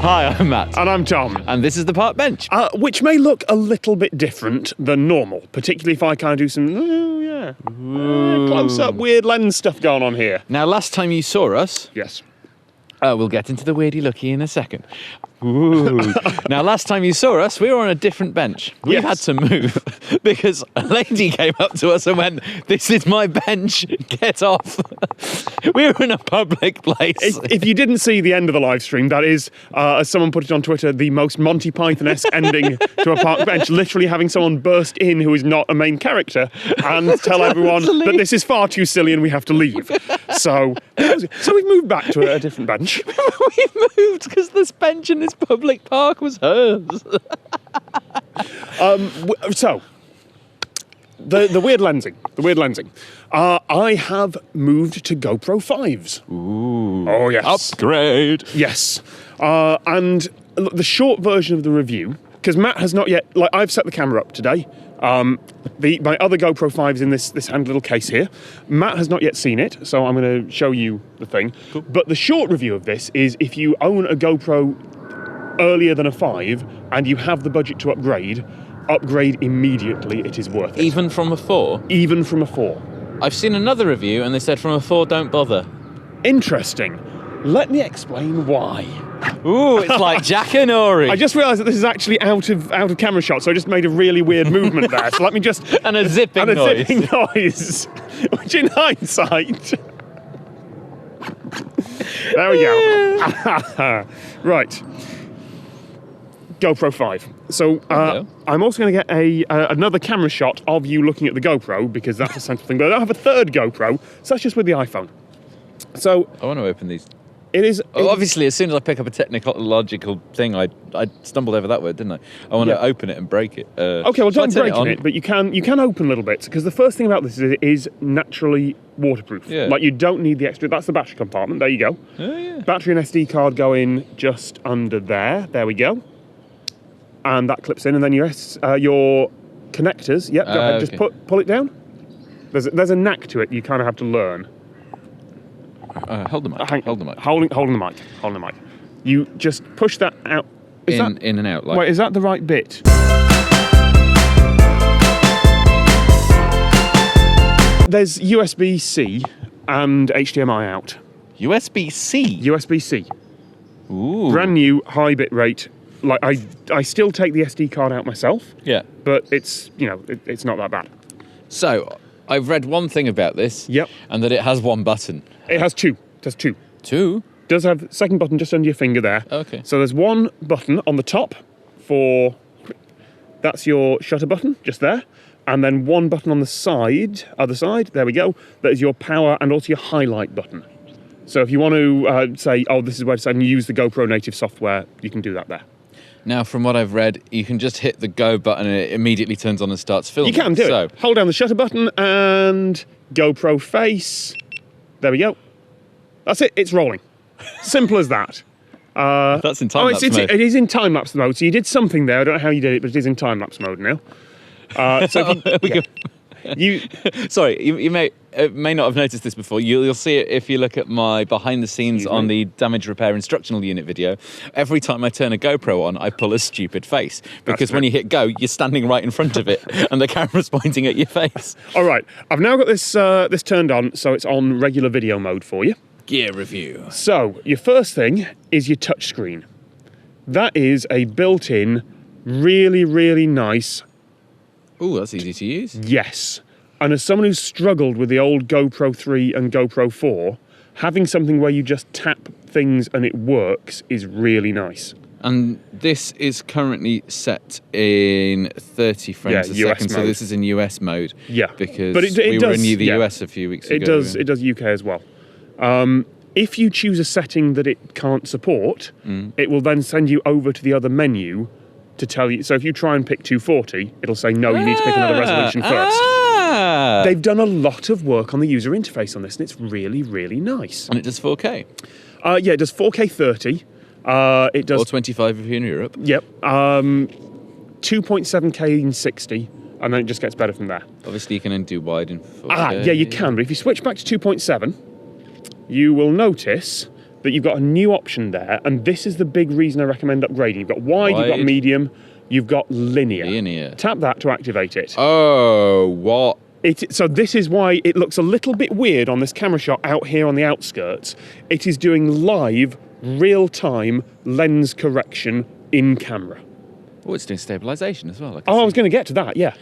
Hi, I'm Matt. And I'm Tom. And this is the Park Bench. Which may look a little bit different than normal, particularly if I kind of do some, close-up weird lens stuff going on here. Now, last time you saw us... Yes. We'll get into the weirdy-looky in a second. Ooh. Now, last time you saw us, we were on a different bench. We've had to move because a lady came up to us and went, "This is my bench, get off." We were in a public place. If you didn't see the end of the live stream, that is, as someone put it on Twitter, the most Monty Python-esque ending to a park bench, literally having someone burst in who is not a main character and tell everyone that this is far too silly and we have to leave. So we've moved back to a different bench. We've moved because this bench in this public park was hers. So, the weird lensing. I have moved to GoPro 5s. Ooh. Oh, yes. Upgrade. Yes. And the short version of the review, because Matt has not yet, I've set the camera up today. My other GoPro 5's in this hand little case here. Matt has not yet seen it, so I'm going to show you the thing. Cool. But the short review of this is if you own a GoPro earlier than a 5 and you have the budget to upgrade immediately. It is worth it. Even from a 4? Even from a 4. I've seen another review and they said from a 4 don't bother. Interesting. Let me explain why. Ooh, it's like Jack and Ori. I just realised that this is actually out of camera shot, so I just made a really weird movement there. So let me just and a zipping noise, which in hindsight. There we go. Right. GoPro 5. So I'm also going to get another camera shot of you looking at the GoPro because that's a central thing. But I don't have a third GoPro, so that's just with the iPhone. So I want to open these. It is obviously as soon as I pick up a technological thing, I stumbled over that word, didn't I? I want to open it and break it. Okay, well don't break it, but you can open little bits because the first thing about this is it is naturally waterproof. Yeah. Like you don't need the extra. That's the battery compartment. There you go. Oh yeah. Battery and SD card go in just under there. There we go. And that clips in, and then your connectors. Yep, go ahead. Just pull it down. There's a knack to it. You kind of have to learn. Hold the mic. Hold the mic. Holding the mic. You just push that out. In and out. Like. Wait, is that the right bit? There's USB-C and HDMI out. USB-C? USB-C. Ooh. Brand new, high bit rate. Like I still take the SD card out myself. Yeah. But it's it's not that bad. So I've read one thing about this. Yep. And that it has one button. It has two. It has two. Two? Does have the second button just under your finger there. Okay. So there's one button on the top that's your shutter button, just there. And then one button on the other side, there we go. That is your power and also your highlight button. So if you want to say, oh, this is where to say and use the GoPro native software, you can do that there. Now, from what I've read, you can just hit the go button and it immediately turns on and starts filming. You can do it. Hold down the shutter button and GoPro Face. There we go. That's it. It's rolling. Simple as that. That's in time-lapse mode. It is in time-lapse mode. So you did something there. I don't know how you did it, but it is in time-lapse mode now. So Sorry, you may not have noticed this before. You'll see it if you look at my behind the scenes on the damage repair instructional unit video. Every time I turn a GoPro on, I pull a stupid face because when you hit go, you're standing right in front of it and the camera's pointing at your face. All right, I've now got this turned on, so it's on regular video mode for you. Gear review. So your first thing is your touch screen. That is a built-in, really, really nice. Ooh, that's easy to use. Yes. And as someone who's struggled with the old GoPro 3 and GoPro 4, having something where you just tap things and it works is really nice. And this is currently set in 30 frames a second, so this is in US mode. Yeah. Because we were in the US a few weeks ago. It does UK as well. If you choose a setting that it can't support, it will then send you over to the other menu to tell you. So if you try and pick 240, it'll say, no, you need to pick another resolution first. They've done a lot of work on the user interface on this, and it's really, really nice. And it does 4K? Yeah, it does 4K 30. It does... Or 25 if you're in Europe. Yep. 2.7K in 60, and then it just gets better from there. Obviously, you can then do wide in 4K. Yeah, you can, but if you switch back to 2.7, you will notice that you've got a new option there, and this is the big reason I recommend upgrading. You've got wide, you've got medium, you've got linear. Tap that to activate it. Oh, what? So this is why it looks a little bit weird on this camera shot out here on the outskirts. It is doing live, real-time lens correction in camera. Oh, it's doing stabilisation as well. I was going to get to that, yeah.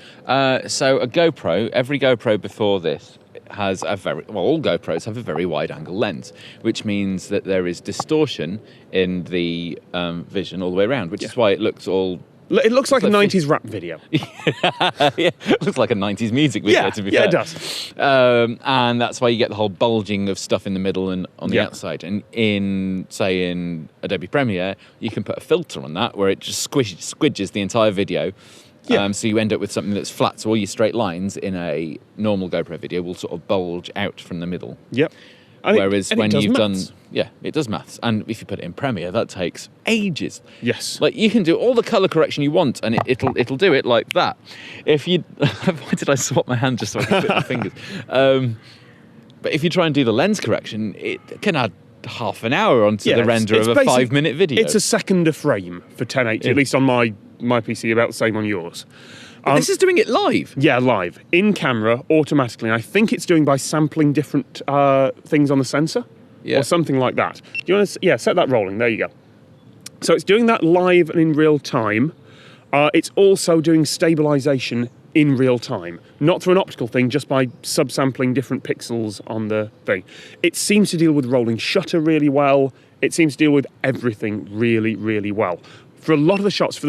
So a GoPro, every GoPro before this has all GoPros have a very wide-angle lens, which means that there is distortion in the vision all the way around, which is why it looks all... It looks like a 90s rap video. Yeah, it looks like a 90s music video, to be fair. Yeah, it does. And that's why you get the whole bulging of stuff in the middle and on the outside. And in Adobe Premiere, you can put a filter on that where it just squidges the entire video. Yeah. So you end up with something that's flat. So all your straight lines in a normal GoPro video will sort of bulge out from the middle. Yep. Whereas when you've maths. done... Yeah, it does maths. And if you put it in Premiere, that takes ages. Yes. Like, you can do all the colour correction you want, and it'll do it like that. If you... Why did I swap my hand just so I could fit my fingers? But if you try and do the lens correction, it can add half an hour onto the render of a 5-minute video. It's a second a frame for 1080, at least on my PC, about the same on yours. This is doing it live? Yeah, live. In camera, automatically. I think it's doing by sampling different things on the sensor. Or something like that. Do you want to... set that rolling. There you go. So it's doing that live and in real time. It's also doing stabilisation in real time. Not through an optical thing, just by subsampling different pixels on the thing. It seems to deal with rolling shutter really well. It seems to deal with everything really, really well. For a lot of the shots,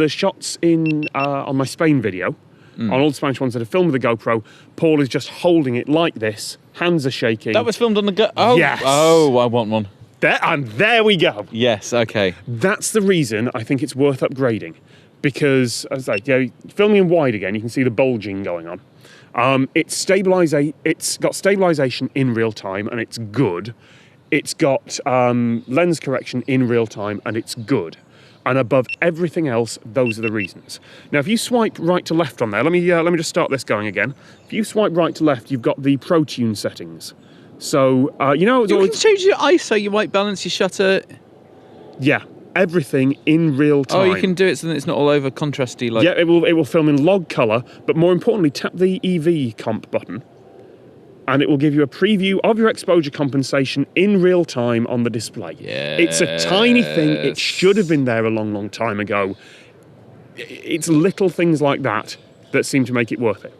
on my Spain video, on all the Spanish ones that are filmed with the GoPro, Paul is just holding it like this, hands are shaking. That was filmed on the GoPro? Oh, yes. Oh, I want one. There we go. Yes, okay. That's the reason I think it's worth upgrading. Because, as I say, filming in wide again, you can see the bulging going on. It's got stabilisation in real time, and it's good. It's got lens correction in real time, and it's good. And above everything else, those are the reasons. Now, if you swipe right to left on there, let me just start this going again. If you swipe right to left, you've got the Pro Tune settings. So, you can change your ISO, your white balance, your shutter. Yeah, everything in real time. Oh, you can do it so that it's not all over contrasty. Like... Yeah, it will film in log colour, but more importantly, tap the EV comp button, and it will give you a preview of your exposure compensation in real time on the display. Yes. It's a tiny thing. It should have been there a long, long time ago. It's little things like that that seem to make it worth it.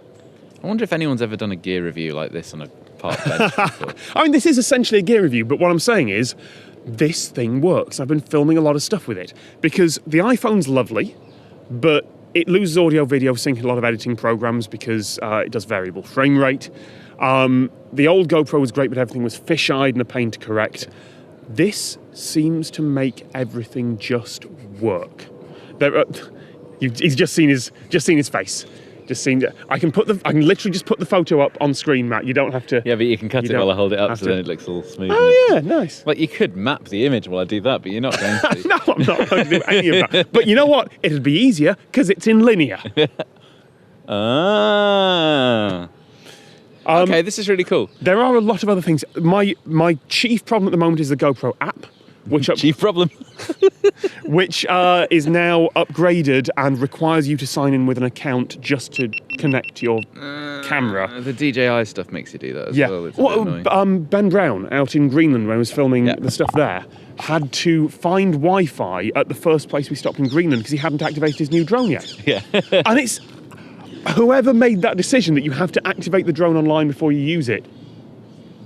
I wonder if anyone's ever done a gear review like this on a park bench before. I mean, this is essentially a gear review, but what I'm saying is this thing works. I've been filming a lot of stuff with it because the iPhone's lovely, but it loses audio, video, syncing a lot of editing programs because it does variable frame rate. The old GoPro was great, but everything was fish-eyed and a pain to correct. This seems to make everything just work. He's just seen his face. I can literally just put the photo up on screen, Matt. You don't have to. Yeah, but you can cut it while I hold it up, so then it looks all smooth. Oh yeah, nice. Like you could map the image while I do that, but you're not going to. No, I'm not going to do any of that. But you know what? It'd be easier because it's in linear. Okay, this is really cool. There are a lot of other things. My chief problem at the moment is the GoPro app. Chief problem? Which is now upgraded and requires you to sign in with an account just to connect your camera. The DJI stuff makes you do that as well. It's a bit annoying. Ben Brown out in Greenland when I was filming the stuff there had to find Wi-Fi at the first place we stopped in Greenland because he hadn't activated his new drone yet. Yeah. And it's whoever made that decision that you have to activate the drone online before you use it.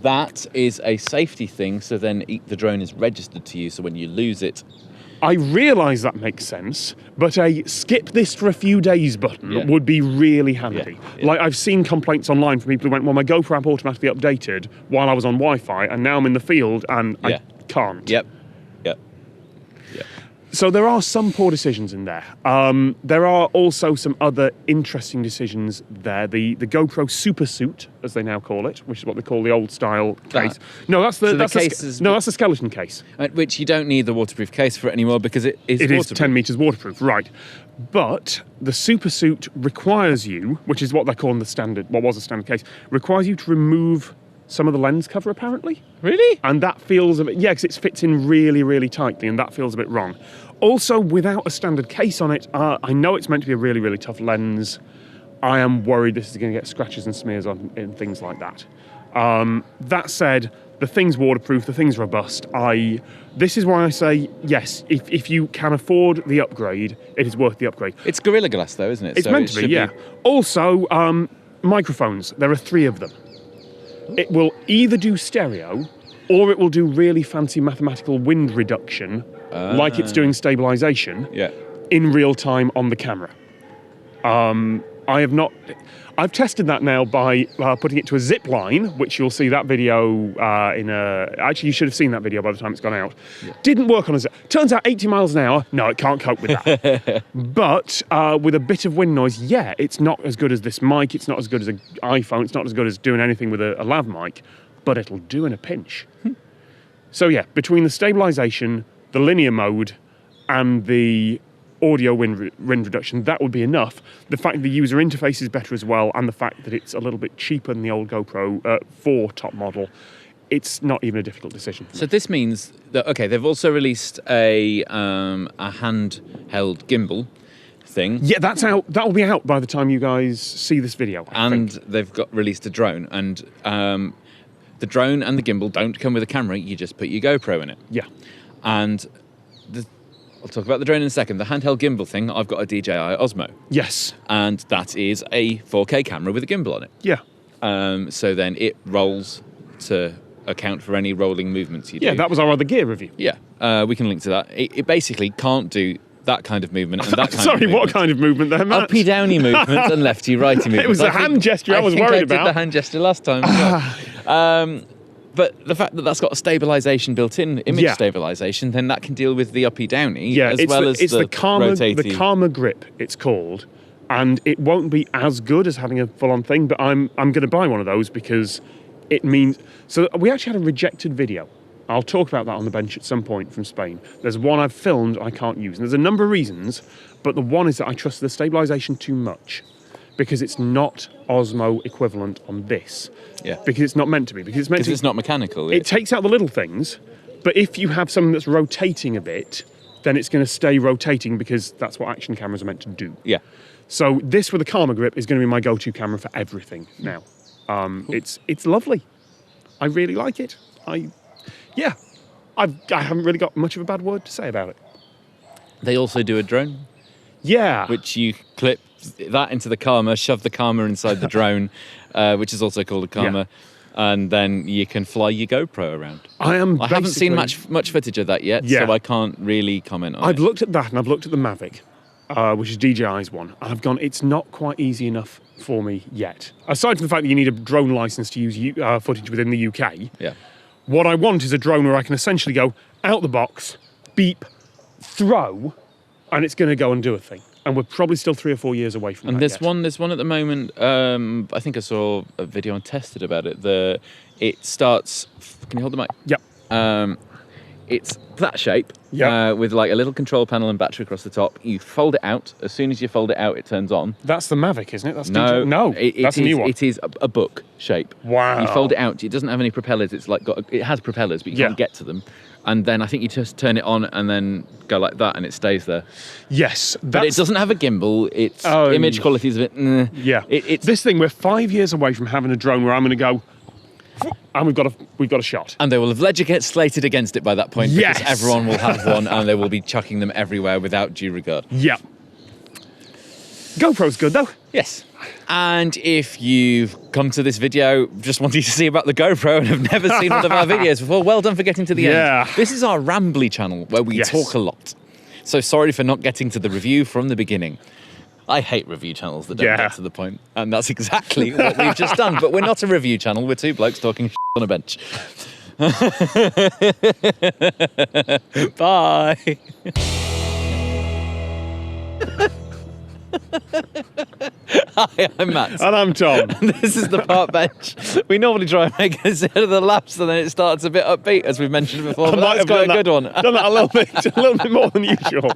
That is a safety thing, so then the drone is registered to you, so when you lose it... I realise that makes sense, but a skip this for a few days button would be really handy. Yeah. Like, I've seen complaints online from people who went, well, my GoPro app automatically updated while I was on Wi-Fi, and now I'm in the field, and I can't. Yep. So there are some poor decisions in there. There are also some other interesting decisions there. The GoPro Super Suit, as they now call it, which is what they call the old style case. No, that's the skeleton case. Which you don't need the waterproof case for it anymore because it is waterproof. It is 10 metres waterproof, right. But the Super Suit requires you, which is what they're calling what was a standard case, requires you to remove some of the lens cover apparently. Really? And that feels a bit, yeah, because it fits in really, really tightly, and that feels a bit wrong. Also, without a standard case on it, I know it's meant to be a really, really tough lens. I am worried this is going to get scratches and smears on and things like that. That said, the thing's waterproof, the thing's robust. This is why I say, yes, if you can afford the upgrade, it is worth the upgrade. It's Gorilla Glass though, isn't it? It's meant to be, yeah. Also, microphones, there are 3 of them. It will either do stereo, or it will do really fancy mathematical wind reduction, like it's doing stabilization, in real time on the camera. I've tested that now by putting it to a zip line, which you'll see that video actually you should have seen that video by the time it's gone out. Didn't work on a zip. Turns out 80 miles an hour, no, it can't cope with that. But with a bit of wind noise, yeah, it's not as good as this mic, it's not as good as an iPhone, it's not as good as doing anything with a lav mic, but it'll do in a pinch. So yeah, between the stabilization, the linear mode, and the audio wind reduction, that would be enough. The fact that the user interface is better as well, and the fact that it's a little bit cheaper than the old GoPro 4 top model, it's not even a difficult decision. So this means that, okay, they've also released a handheld gimbal thing. Yeah, that's out. That will be out by the time you guys see this video. I think. They've released a drone, and the drone and the gimbal don't come with a camera. You just put your GoPro in it. Yeah. And I'll talk about the drone in a second. The handheld gimbal thing, I've got a DJI Osmo. Yes. And that is a 4K camera with a gimbal on it. Yeah. So then it rolls to account for any rolling movements you do. Yeah, that was our other gear review. Yeah, we can link to that. It basically can't do that kind of movement and that kind of Sorry, movement. what kind of movement there, Matt? Uppy downy movement and lefty righty movement. It was the hand gesture I was worried about. I did the hand gesture last time as well. But the fact that that's got a stabilisation built in, image stabilisation, then that can deal with the uppy downy as well as the rotating. The calmer grip, it's called, and it won't be as good as having a full-on thing. But I'm going to buy one of those because it means. So we actually had a rejected video. I'll talk about that on the bench at some point from Spain. There's one I've filmed I can't use, and there's a number of reasons. But the one is that I trust the stabilisation too much, because it's not Osmo equivalent on this. Yeah. Because it's not meant to be. Because it's not mechanical. It takes out the little things, but if you have something that's rotating a bit, then it's going to stay rotating because that's what action cameras are meant to do. Yeah. So this with a calmer grip is going to be my go-to camera for everything now. Cool. It's lovely. I really like it. I haven't really got much of a bad word to say about it. They also do a drone. Yeah. Which you clip that into the Karma, shove the Karma inside the drone, which is also called a Karma, and then you can fly your GoPro around. I haven't seen much footage of that yet, so I can't really comment on it. I've looked at that, and I've looked at the Mavic, which is DJI's one, and I've gone, it's not quite easy enough for me yet. Aside from the fact that you need a drone license to use footage within the UK, what I want is a drone where I can essentially go out the box, beep, throw, and it's going to go and do a thing. And we're probably still 3 or 4 years away from that. And there's one at the moment. I think I saw a video and tested about it. It starts. Can you hold the mic? Yep. It's that shape. With like a little control panel and battery across the top. You fold it out. As soon as you fold it out, it turns on. That's the Mavic, isn't it? That's that's a new one. It is a book shape. Wow. You fold it out. It doesn't have any propellers. It's like it has propellers, but you can't get to them. And then I think you just turn it on and then go like that, and it stays there. Yes, but it doesn't have a gimbal. Its image quality is a bit. Yeah, it's this thing. We're 5 years away from having a drone where I'm going to go, and we've got a shot. And they will have legislated against it by that point. Yes, because everyone will have one, and they will be chucking them everywhere without due regard. Yeah. GoPro's good though. Yes. And if you've come to this video just wanting to see about the GoPro and have never seen one of our videos before, well done for getting to the end. This is our rambly channel where we talk a lot. So sorry for not getting to the review from the beginning. I hate review channels that don't get to the point. And that's exactly what we've just done. But we're not a review channel. We're 2 blokes talking on a bench. Bye. Hi, I'm Matt. And I'm Tom. And this is the park bench. We normally try and make it of the laps, and then it starts a bit upbeat, as we've mentioned before. But that's quite a good one. Done that a little bit more than usual.